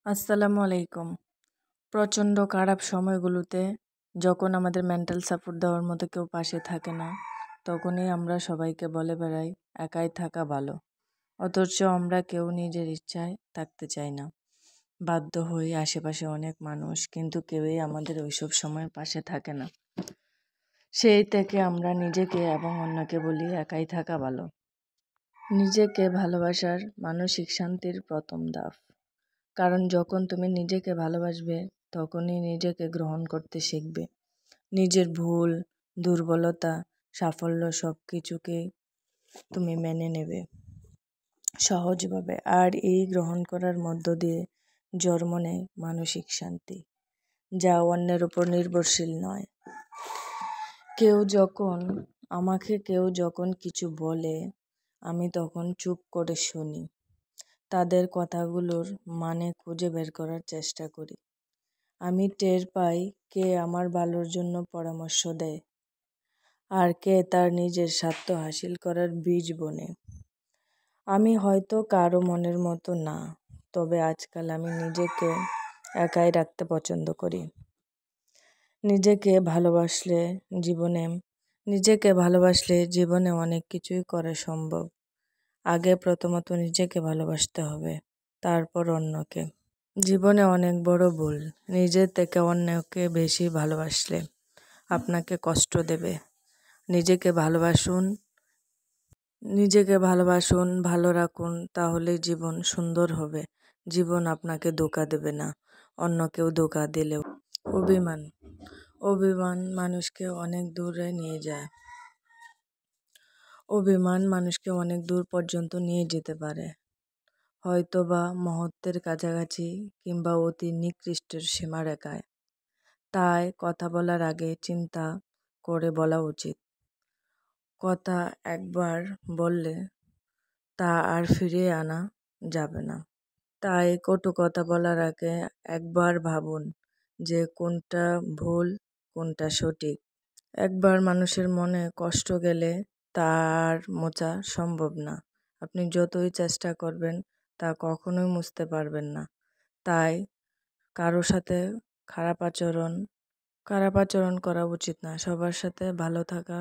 আসসালামু আলাইকুম। প্রচণ্ড খারাপ সময়গুলোতে যখন আমাদের মেন্টাল সাপোর্ট দেওয়ার মতো কেউ পাশে থাকে না, তখনই আমরা সবাইকে বলে বেড়াই একাই থাকা ভালো। অথচ আমরা কেউ নিজের ইচ্ছায় থাকতে চাই না, বাধ্য হই। আশেপাশে অনেক মানুষ, কিন্তু কেউই আমাদের ওইসব সময় পাশে থাকে না। সেই থেকে আমরা নিজেকে এবং অন্যকে বলি একাই থাকা ভালো। নিজেকে ভালোবাসার মানসিক শান্তির প্রথম ধাপ। কারণ যখন তুমি নিজেকে ভালোবাসবে, তখনই নিজেকে গ্রহণ করতে শিখবে। নিজের ভুল, দুর্বলতা, সাফল্য সব কিছুকে তুমি মেনে নেবে সহজভাবে। আর এই গ্রহণ করার মধ্য দিয়ে জন্ম নেয় মানসিক শান্তি, যা অন্যের উপর নির্ভরশীল নয়। কেউ যখন কিছু বলে, আমি তখন চুপ করে শুনি। তাদের কথাগুলোর মানে খুঁজে বের করার চেষ্টা করি। আমি টের পাই কে আমার ভালোর জন্য পরামর্শ দেয়, আর কে তার নিজের স্বার্থ হাসিল করার বীজ বোনে। আমি হয়তো কারো মনের মতো না, তবে আজকাল আমি নিজেকে একাই রাখতে পছন্দ করি। নিজেকে ভালোবাসলে জীবনে অনেক কিছুই করা সম্ভব। আগে প্রথমত নিজেকে ভালোবাসতে হবে, তারপর অন্যকে। জীবনে অনেক বড় ভুল, নিজের থেকে অন্যকে বেশি ভালোবাসলে আপনাকে কষ্ট দেবে। নিজেকে ভালোবাসুন, ভালো রাখুন, তাহলে জীবন সুন্দর হবে। জীবন আপনাকে ধোঁকা দেবে না, অন্য কেউ ধোঁকা দিলেও। অভিমান মানুষকে অনেক দূরে নিয়ে যায়। অভিমান মানুষকে অনেক দূর পর্যন্ত নিয়ে যেতে পারে, হয়তোবা মহত্বের কাছাকাছি কিংবা অতি নিকৃষ্টের সীমারেখায়। তাই কথা বলার আগে চিন্তা করে বলা উচিত। কথা একবার বললে তা আর ফিরিয়ে আনা যাবে না। তাই কটু কথা বলার আগে একবার ভাবুন যে কোনটা ভুল, কোনটা সঠিক। একবার মানুষের মনে কষ্ট গেলে তা আর মোছা সম্ভব না। আপনি যতই চেষ্টা করবেন, তা কখনোই মুছতে পারবেন না। তাই কারোর সাথে খারাপ আচরণ করা উচিত না। সবার সাথে ভালো থাকা